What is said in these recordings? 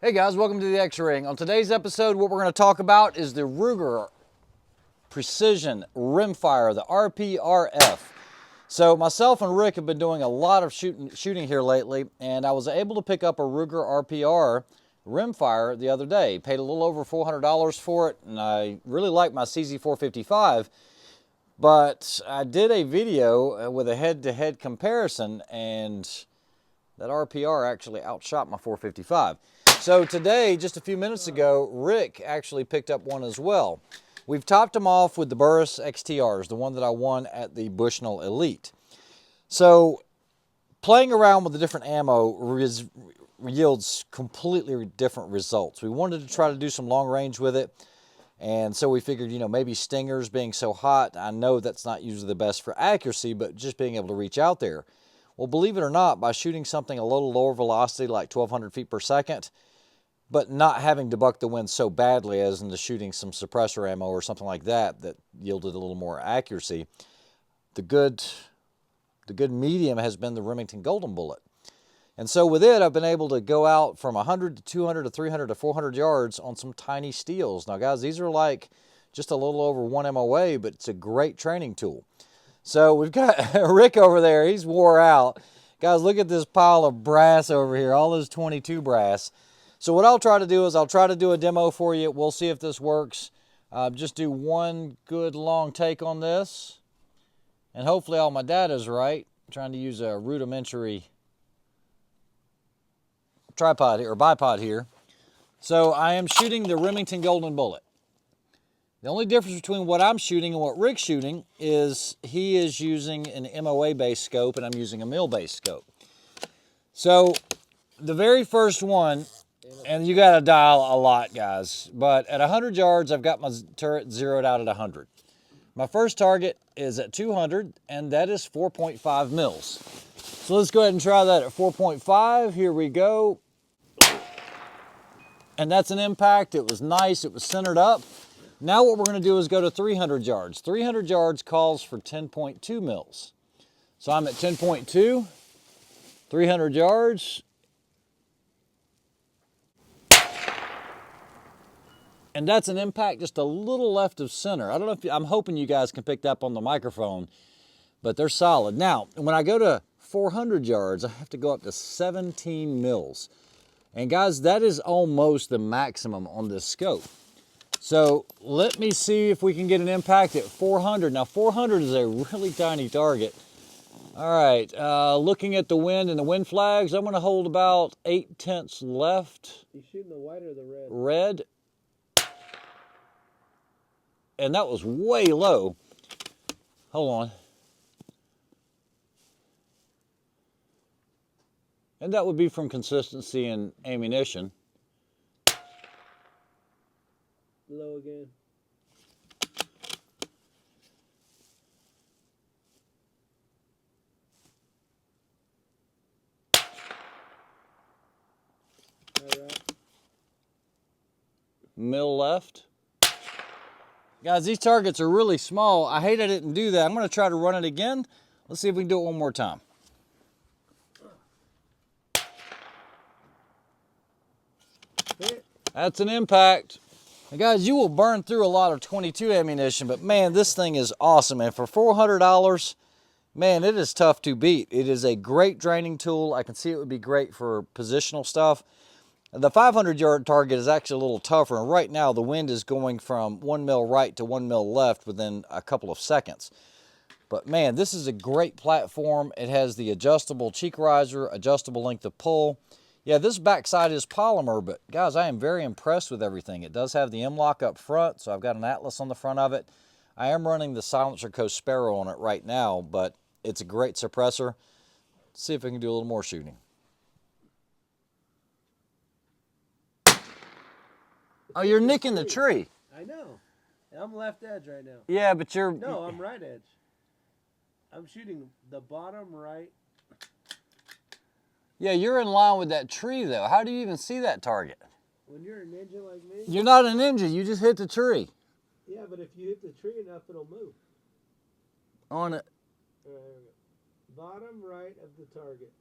Hey guys, welcome to the X-Ring. On today's episode, what we're going to talk about is the Ruger Precision Rimfire, the RPRF. So myself and Rick have been doing a lot of shooting here lately, and I was able to pick up a Ruger RPR rimfire the other day. Paid a little over $400 for it, and I really like my CZ455. But I did a video with a head-to-head comparison, and that RPR actually outshot my 455. So today, just a few minutes ago, Rick actually picked up one as well. We've topped them off with the Burris XTRs, the one that I won at the Bushnell Elite. So playing around with the different ammo yields completely different results. We wanted to try to do some long range with it. And so we figured, you know, maybe stingers being so hot, I know that's not usually the best for accuracy, but just being able to reach out there. Well, believe it or not, by shooting something a little lower velocity, like 1,200 feet per second, but not having to buck the wind so badly as into shooting some suppressor ammo or something like that that yielded a little more accuracy, the good medium has been the Remington Golden Bullet. And so with it, I've been able to go out from 100 to 200 to 300 to 400 yards on some tiny steels. Now, guys, these are like just a little over 1 MOA, but it's a great training tool. So we've got Rick over there. He's wore out. Guys, look at this pile of brass over here, all this 22 brass. So what I'll try to do is I'll try to do a demo for you. We'll see if this works. Just do one good long take on this. And hopefully all my data's right. I'm trying to use a rudimentary tripod here, or bipod here. So I am shooting the Remington Golden Bullet. The only difference between what I'm shooting and what Rick's shooting is he is using an MOA-based scope and I'm using a mil-based scope. So the very first one, and you got to dial a lot, guys, but at 100 yards, I've got my turret zeroed out at 100. My first target is at 200, and that is 4.5 mils. So let's go ahead and try that at 4.5. Here we go. And that's an impact. It was nice. It was centered up. Now what we're going to do is go to 300 yards. 300 yards calls for 10.2 mils. So I'm at 10.2, 300 yards. And that's an impact just a little left of center. I don't know if I'm hoping you guys can pick that up on the microphone, but they're solid. Now, when I go to 400 yards, I have to go up to 17 mils. And guys, that is almost the maximum on this scope. So let me see if we can get an impact at 400. Now 400 is a really tiny target. All right, looking at the wind and the wind flags, I'm gonna hold about 8/10 left. You shooting the white or the red? Red. And that was way low. Hold on. And that would be from consistency and ammunition. Low again. All right. Mill left. Guys, these targets are really small. I hate I didn't do that. I'm going to try to run it again. Let's see if we can do it one more time. That's an impact. Now guys, you will burn through a lot of 22 ammunition, but man, this thing is awesome. And for $400, man, it is tough to beat. It is a great draining tool. I can see it would be great for positional stuff. The 500-yard target is actually a little tougher, and right now the wind is going from 1 mil right to 1 mil left within a couple of seconds. But man, this is a great platform. It has the adjustable cheek riser, adjustable length of pull. Yeah, this backside is polymer, but guys, I am very impressed with everything. It does have the M-LOK up front, so I've got an Atlas on the front of it. I am running the Silencer Co. Sparrow on it right now, but it's a great suppressor. Let's see if I can do a little more shooting. Oh, you're nicking the tree. I know. I'm left edge right now. Yeah, but you're... No, I'm right edge. I'm shooting the bottom right. Yeah, you're in line with that tree, though. How do you even see that target? When you're a ninja like me? You're not a ninja. You just hit the tree. Yeah, but if you hit the tree enough, it'll move. On it. All right, here we go. Bottom right of the target.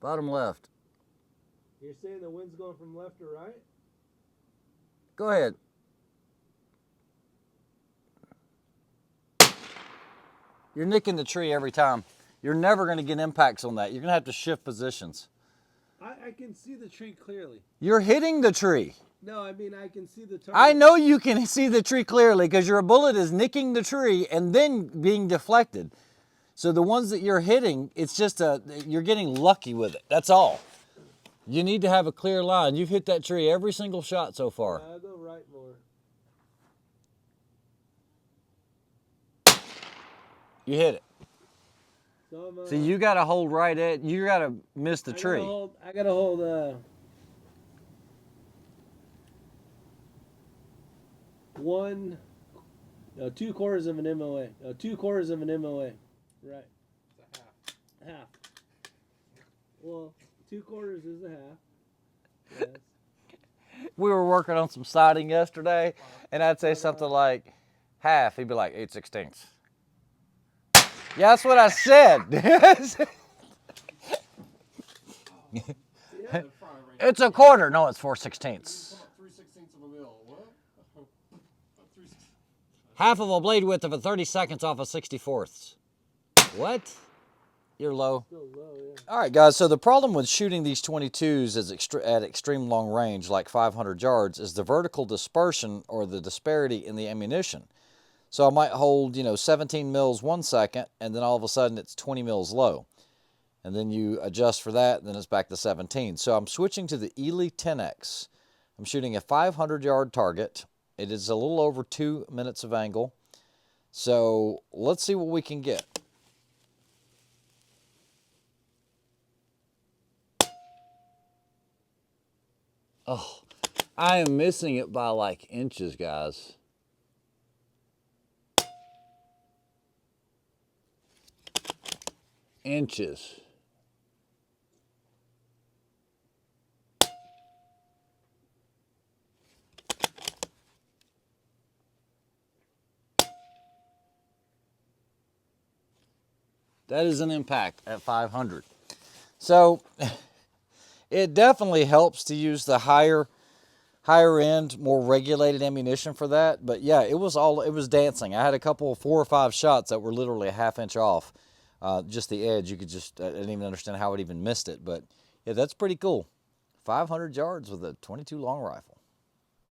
Bottom left. You're saying the wind's going from left to right? Go ahead. You're nicking the tree every time. You're never going to get impacts on that. You're going to have to shift positions. I can see the tree clearly. You're hitting the tree. No, I mean I can see the target. I know you can see the tree clearly because your bullet is nicking the tree and then being deflected. So the ones that you're hitting, it's just you're getting lucky with it. That's all. You need to have a clear line. You've hit that tree every single shot so far. I'll go right more. You hit it. So See, you got to hold right at. You got to miss the tree. I gotta hold 2/4 of an MOA. 2/4 of an MOA. Right. It's a half. Half. Well, 2/4 is a half. Yes. We were working on some siding yesterday, and I'd say something like half. He'd be like 8/16. Yeah, that's what I said. It's a quarter. No, it's 4/16. 3/16 of a mil. What? Half of a blade width of a 32nds off a 64ths. What? You're low. Still low, yeah. All right, guys, so the problem with shooting these 22s at extreme long range, like 500 yards, is the vertical dispersion or the disparity in the ammunition. So I might hold, 17 mils 1 second, and then all of a sudden it's 20 mils low. And then you adjust for that, and then it's back to 17. So I'm switching to the Ely 10X. I'm shooting a 500-yard target. It is a little over 2 minutes of angle. So let's see what we can get. Oh, I am missing it by like inches, guys. Inches. That is an impact at 500. So it definitely helps to use the higher end, more regulated ammunition for that. But yeah, it was dancing. I had a couple, 4 or 5 shots that were literally a ½ inch off. Just the edge, I didn't even understand how it even missed it. But yeah, that's pretty cool. 500 yards with a .22 long rifle.